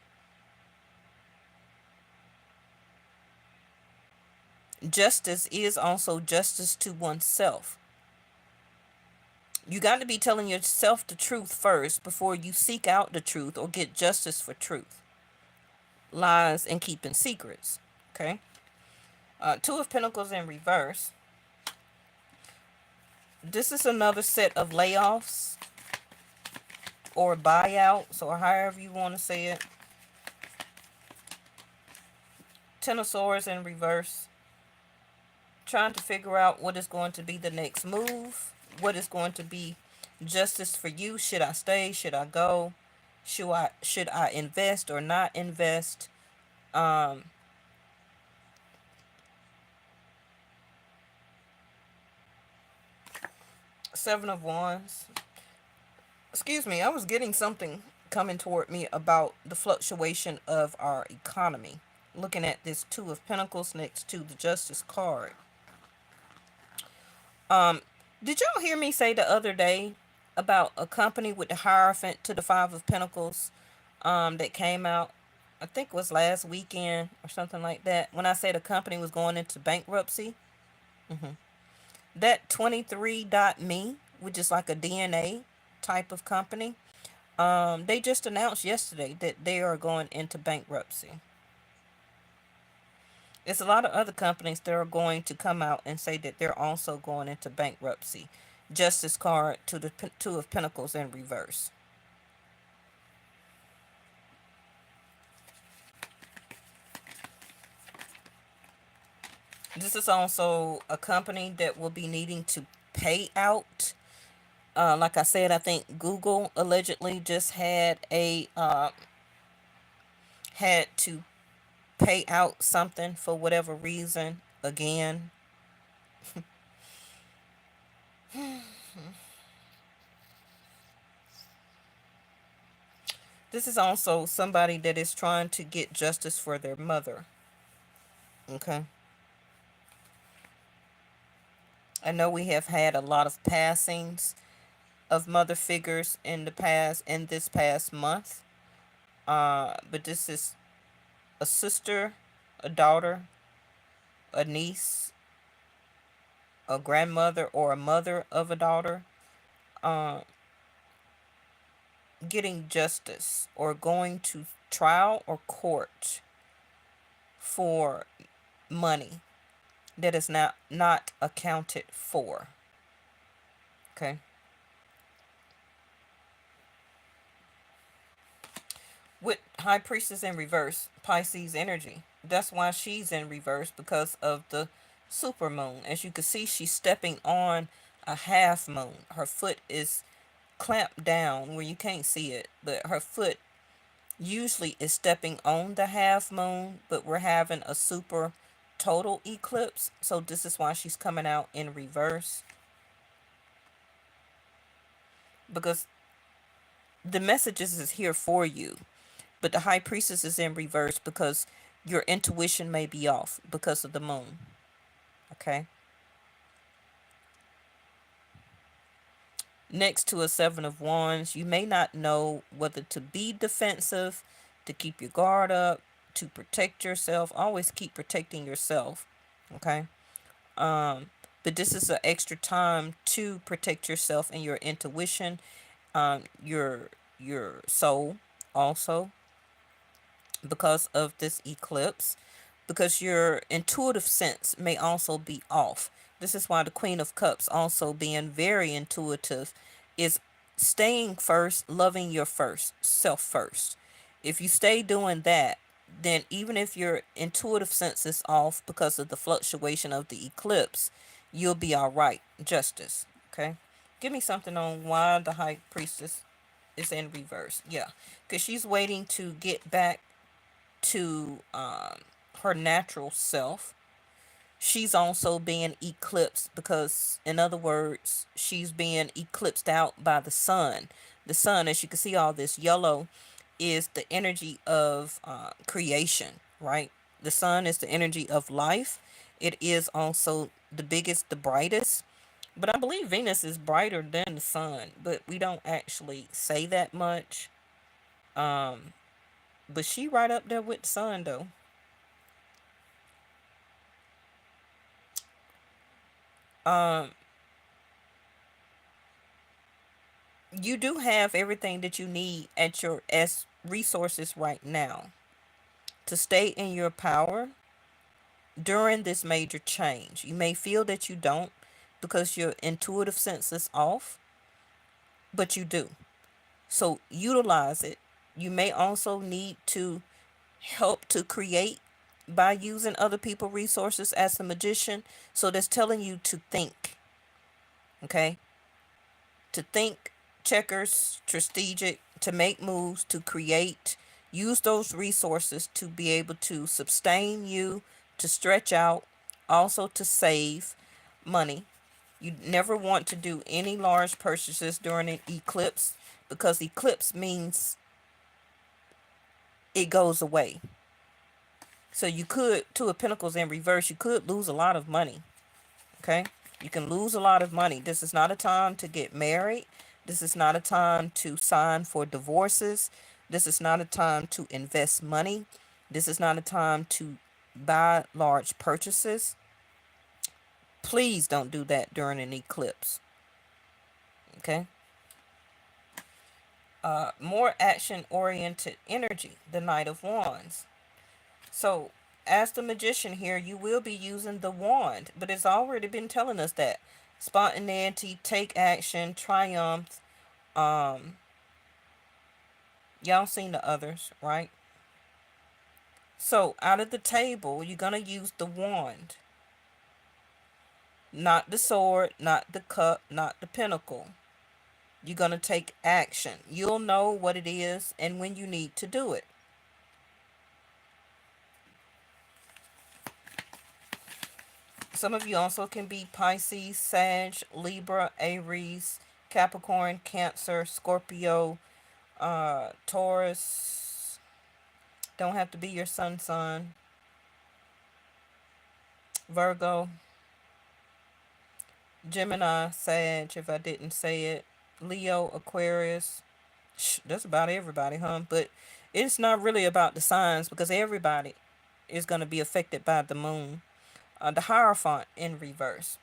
Justice is also justice to oneself. You got to be telling yourself the truth first before you seek out the truth or get justice for truth. Lies and keeping secrets. Okay. Two of Pentacles in reverse. This is another set of layoffs or buyouts, or however you want to say it. Ten of Swords in reverse. Trying to figure out what is going to be the next move. What is going to be justice for you. Should I stay? Should I go? Should I invest or not invest? Um, Seven of Wands. Excuse me, I was getting something coming toward me about the fluctuation of our economy. Looking at this Two of Pentacles next to the Justice card. Um, did y'all hear me say the other day about a company with the Hierophant to the Five of Pentacles that came out? I think it was last weekend or something like that. When I said a company was going into bankruptcy. That 23.me, which is like a DNA type of company, they just announced yesterday that they are going into bankruptcy. It's a lot of other companies that are going to come out and say that they're also going into bankruptcy. Justice card to the Two of Pentacles in reverse. This is also a company that will be needing to pay out. Like I said, I think Google allegedly just had to pay out something for whatever reason again. This is also somebody that is trying to get justice for their mother. Okay. I know we have had a lot of passings of mother figures in this past month. But this is a sister, a daughter, a niece, a grandmother, or a mother of a daughter, uh, getting justice or going to trial or court for money that is not accounted for. Okay. With High Priestess in reverse, Pisces energy. That's why she's in reverse, because of the supermoon. As you can see, she's stepping on a half moon. Her foot is clamped down where you can't see it, but her foot usually is stepping on the half moon, but we're having a super total eclipse. So this is why she's coming out in reverse, because the messages is here for you. But the High Priestess is in reverse because your intuition may be off because of the moon. Okay. Next to a Seven of Wands, you may not know whether to be defensive, to keep your guard up, to protect yourself. Always keep protecting yourself. Okay. But this is an extra time to protect yourself and your intuition, your soul also, because of this eclipse, because your intuitive sense may also be off. This is why the Queen of Cups, also being very intuitive, is staying first, loving your first self first. If you stay doing that, then even if your intuitive sense is off because of the fluctuation of the eclipse, you'll be all right. Justice. Okay. Give me something on why the High Priestess. is in reverse. Yeah, because she's waiting to get back to her natural self. She's also being eclipsed because, in other words, she's being eclipsed out by the sun. The sun, as you can see, all this yellow is the energy of creation, right? The sun is the energy of life. It is also the biggest, the brightest. But I believe Venus is brighter than the sun, but we don't actually say that much. But she right up there with the sun, though. Um, you do have everything that you need at your S resources right now to stay in your power during this major change. You may feel that you don't because your intuitive sense is off, but you do. So utilize it. You may also need to help to create by using other people's resources as a magician. So that's telling you to think, okay? To think checkers, strategic, to make moves, to create, use those resources to be able to sustain you, to stretch out, also to save money. You never want to do any large purchases during an eclipse because eclipse means it goes away. So you could, Two of Pentacles in reverse, you could lose a lot of money. Okay? You can lose a lot of money. This is not a time to get married. This is not a time to sign for divorces. This is not a time to invest money. This is not a time to buy large purchases. Please don't do that during an eclipse. Okay? More action oriented energy, the Knight of Wands. So, as the magician here, you will be using the wand, but it's already been telling us that spontaneity, take action, triumph. Um, y'all seen the others, right? So, out of the table, you're gonna use the wand, not the sword, not the cup, not the pentacle. You're gonna take action. You'll know what it is and when you need to do it. Some of you also can be Pisces, Sag, Libra, Aries, Capricorn, Cancer, Scorpio, Taurus. Don't have to be your sun, Virgo, Gemini, Sag, if I didn't say it, Leo, Aquarius. That's about everybody, huh? But it's not really about the signs because everybody is going to be affected by the moon. The Hierophant in reverse.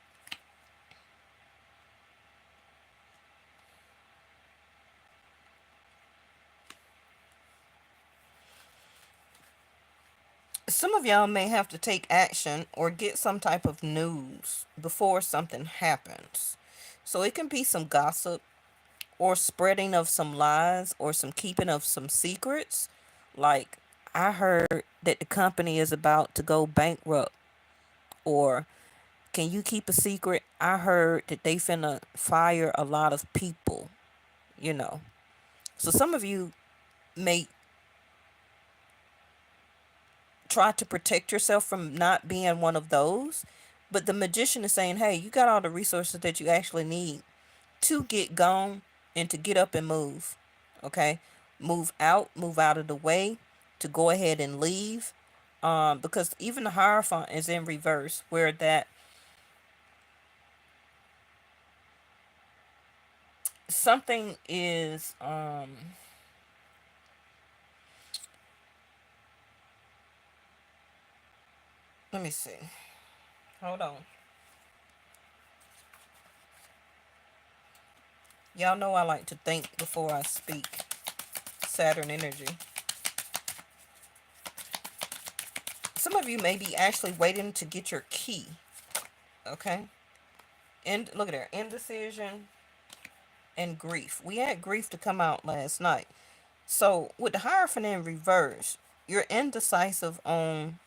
Some of y'all may have to take action or get some type of news before something happens. So it can be some gossip or spreading of some lies or some keeping of some secrets. Like, I heard that the company is about to go bankrupt, or can you keep a secret? I heard that they finna fire a lot of people, you know. So some of you may try to protect yourself from not being one of those. But the magician is saying, hey, you got all the resources that you actually need to get gone and to get up and move. Okay? Move out of the way, to go ahead and leave. Because even the Hierophant is in reverse, where that something is let me see. Hold on. Y'all know I like to think before I speak. Saturn energy. Some of you may be actually waiting to get your key. Okay? And look at there. Indecision and grief. We had grief to come out last night. So with the Hierophant in reverse, you're indecisive on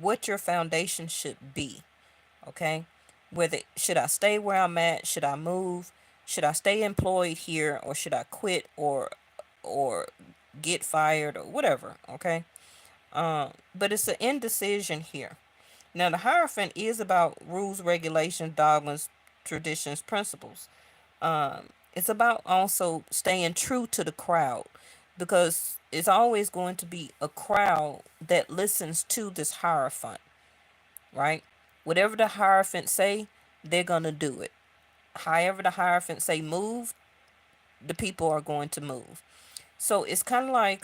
what your foundation should be. Okay? Whether should I stay where I'm at? Should I move? Should I stay employed here or should I quit or or get fired or whatever, okay? But it's an indecision here. Now, the Hierophant is about rules, regulations, dogmas, traditions, principles. It's about also staying true to the crowd, because it's always going to be a crowd that listens to this Hierophant, right? Whatever the Hierophant say, they're going to do it. However the Hierophant say move, the people are going to move. So it's kind of like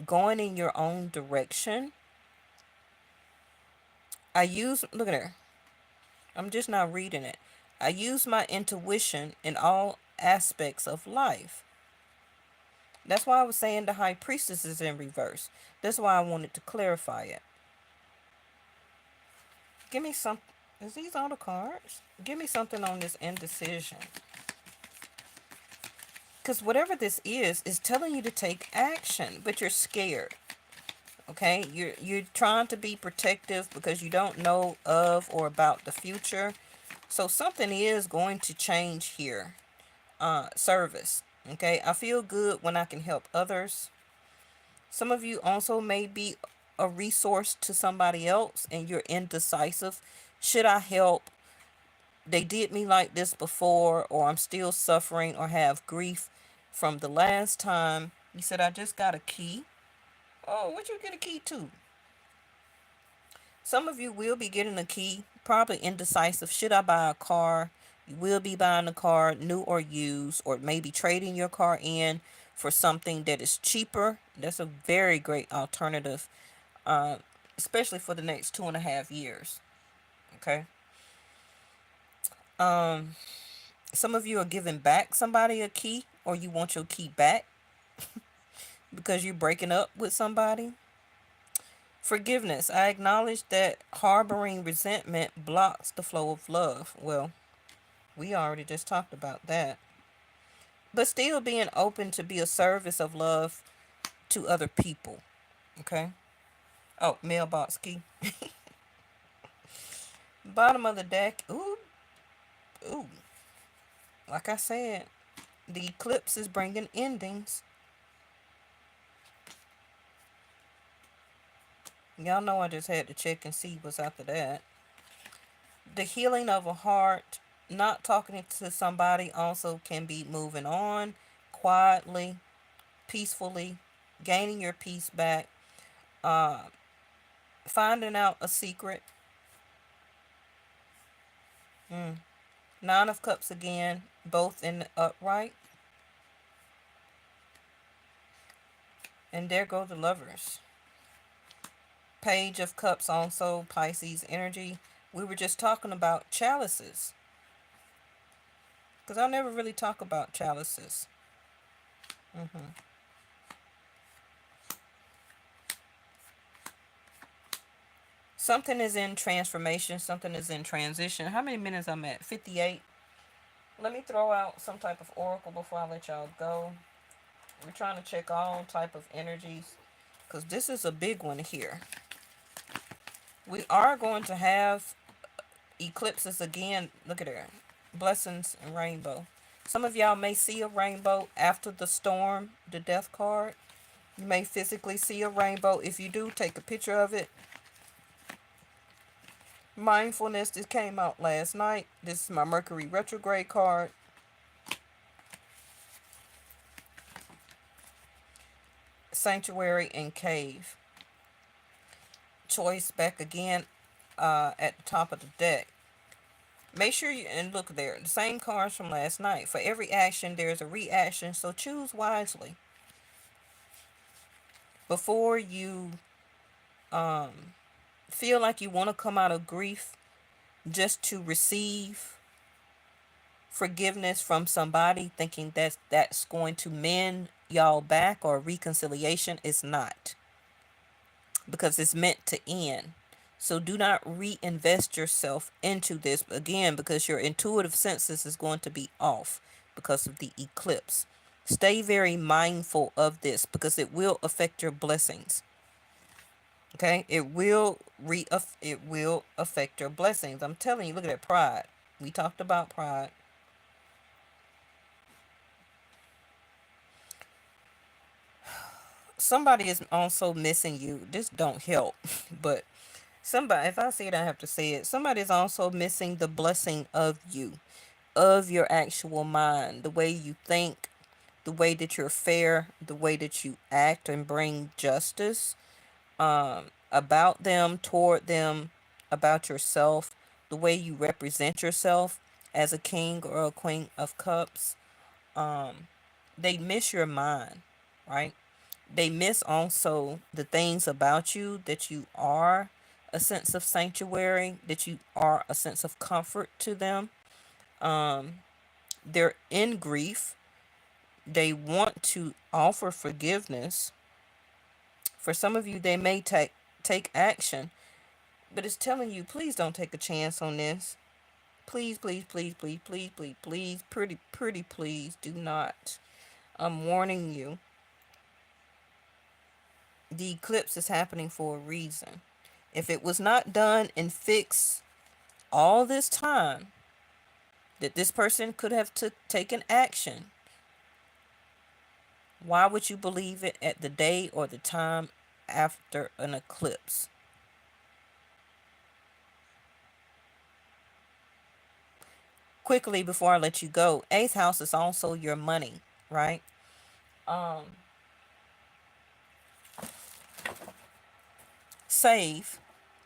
going in your own direction. Look at there. I'm just not reading it. I use my intuition in all aspects of life. That's why I was saying the High Priestess is in reverse. That's why I wanted to clarify it. Give me some. Is these all the cards? Give me something on this indecision. Because whatever this is telling you to take action, but you're scared. Okay, you're trying to be protective because you don't know of or about the future. So something is going to change here. Service. Okay, I feel good when I can help others. Some of you also may be a resource to somebody else and you're indecisive. Should I help? They did me like this before, or I'm still suffering or have grief from the last time. You said I just got a key. Oh, what you get a key to? Some of you will be getting a key, probably indecisive. Should I buy a car? You will be buying a car, new or used, or maybe trading your car in for something that is cheaper. That's a very great alternative, uh, especially for the next 2.5 years. Okay. Um, some of you are giving back somebody a key, or you want your key back because you're breaking up with somebody. Forgiveness. I acknowledge that harboring resentment blocks the flow of love. Well, we already just talked about that. But still being open to be a service of love to other people. Okay? Oh, mailbox key. Bottom of the deck. Ooh, ooh. Like I said, the eclipse is bringing endings. Y'all know I just had to check and see what's after that. The healing of a heart. Not talking to somebody also can be moving on quietly, peacefully, gaining your peace back, uh, finding out a secret. Nine of Cups again, both in the upright. And there go the Lovers. Page of Cups also, Pisces energy. We were just talking about chalices. Because I never really talk about chalices. Something is in transformation. Something is in transition. How many minutes I'm at? 58. Let me throw out some type of oracle before I let y'all go. We're trying to check all type of energies, because this is a big one here. We are going to have eclipses again. Look at there. Blessings and rainbow. Some of y'all may see a rainbow after the storm, the death card. You may physically see a rainbow. If you do, take a picture of it. Mindfulness, this came out last night. This is my Mercury retrograde card. Sanctuary and cave. Choice back again at the top of the deck. Make sure you, and look there, the same cards from last night. For every action, there's a reaction, so choose wisely. Before you feel like you want to come out of grief just to receive forgiveness from somebody, thinking that's going to mend y'all back, or reconciliation, is not, because it's meant to end. So do not reinvest yourself into this again, because your intuitive senses is going to be off because of the eclipse. Stay very mindful of this, because it will affect your blessings. Okay, it will affect your blessings. I'm telling you. Look at that, pride. We talked about pride. somebody is also missing you. This don't help, but somebody, if I see it, I have to say it. Somebody is also missing the blessing of you, of your actual mind, the way you think, the way that you're fair, the way that you act and bring justice about them, toward them, about yourself, the way you represent yourself as a king or a queen of cups. They miss your mind, right? They miss also the things about you, that you are a sense of sanctuary, that you are a sense of comfort to them. They're in grief. They want to offer forgiveness. For some of you, they may take action, but it's telling you, please don't take a chance on this. Please, please, please, please, please, please, please, pretty please do not. I'm warning you. The eclipse is happening for a reason. If it was not done and fixed all this time, that this person could have taken action, why would you believe it at the day or the time after an eclipse? Quickly before I let you go, eighth house is also your money, right? Save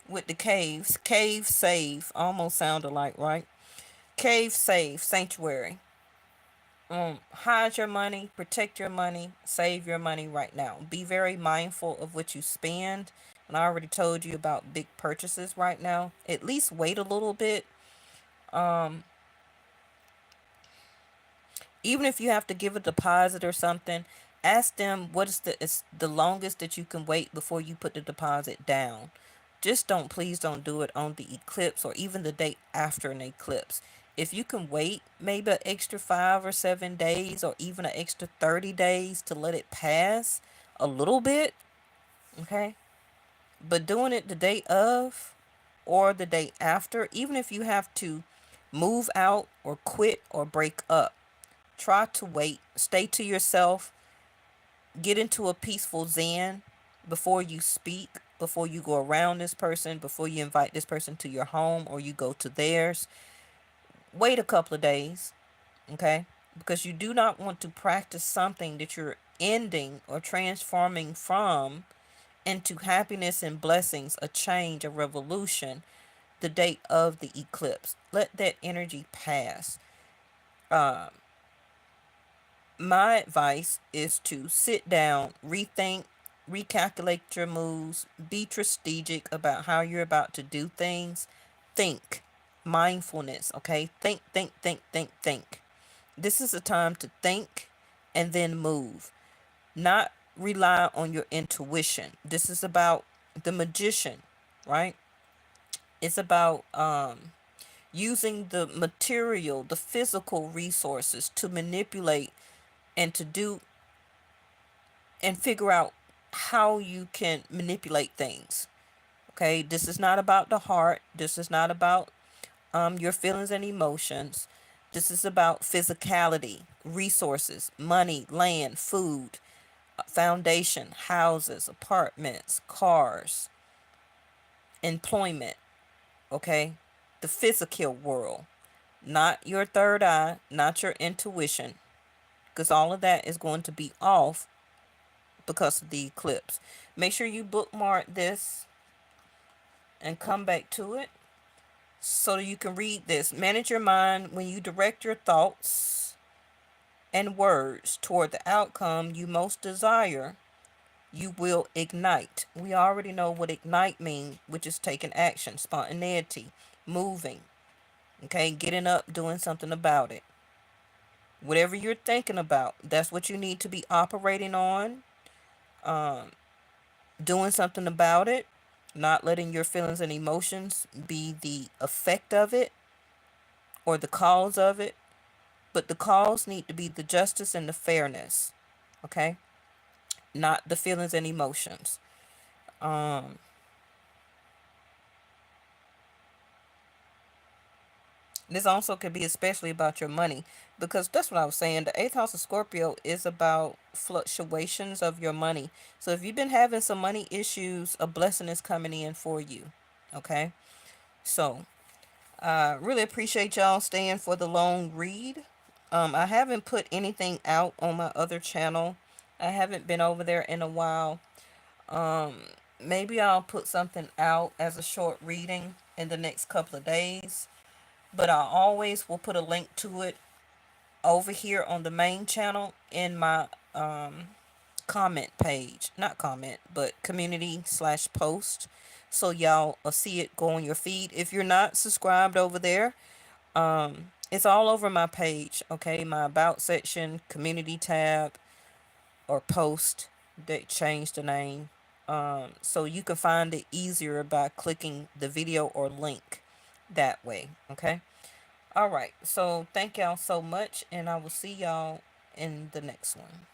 with the caves. Cave, save, almost sound alike, right? Cave, save, sanctuary. Hide your money, protect your money, save your money right now. Be very mindful of what you spend. And I already told you about big purchases right now. At least wait a little bit. Even if you have to give a deposit or something, ask them what is the longest that you can wait before you put the deposit down. Just don't, please don't do it on the eclipse or even the day after an eclipse. If you can wait maybe an extra 5 or 7 days or even an extra 30 days to let it pass a little bit, okay? But doing it the day of or the day after, even if you have to move out or quit or break up, try to wait, stay to yourself, get into a peaceful zen before you speak, before you go around this person, before you invite this person to your home or you go to theirs. Wait a couple of days, okay? Because you do not want to practice something that you're ending or transforming from into happiness and blessings, a change, a revolution, the date of the eclipse. Let that energy pass. My advice is to sit down, rethink, recalculate your moves, be strategic about how you're about to do things. Think. Mindfulness, okay? Think, think, think, think, think. This is a time to think and then move. Not rely on your intuition. This is about the magician, right? It's about using the material, the physical resources to manipulate and to do and figure out how you can manipulate things. Okay, this is not about the heart. This is not about your feelings and emotions. This is about physicality, resources, money, land, food, foundation, houses, apartments, cars, employment. Okay, the physical world, not your third eye, not your intuition, because all of that is going to be off because of the eclipse. Make sure you bookmark this and come back to it so that you can read this. Manage your mind. When you direct your thoughts and words toward the outcome you most desire, you will ignite. We already know what ignite means, which is taking action, spontaneity, moving, okay, getting up, doing something about it. Whatever you're thinking about, that's what you need to be operating on, doing something about it, not letting your feelings and emotions be the effect of it or the cause of it, but the cause need to be the justice and the fairness, okay? Not the feelings and emotions. This also could be especially about your money, because that's what I was saying. The eighth house of Scorpio is about fluctuations of your money. So if you've been having some money issues, a blessing is coming in for you. Okay. So I really appreciate y'all staying for the long read. I haven't put anything out on my other channel. I haven't been over there in a while. Um, Maybe I'll put something out as a short reading in the next couple of days. But I always will put a link to it over here on the main channel in my comment page. Not comment, but community/post. So y'all will see it go on your feed. If you're not subscribed over there, it's all over my page. Okay, my about section, community tab, or post. They changed the name. So you can find it easier by clicking the video or link that way. Okay. All right. So thank y'all so much, and I will see y'all in the next one.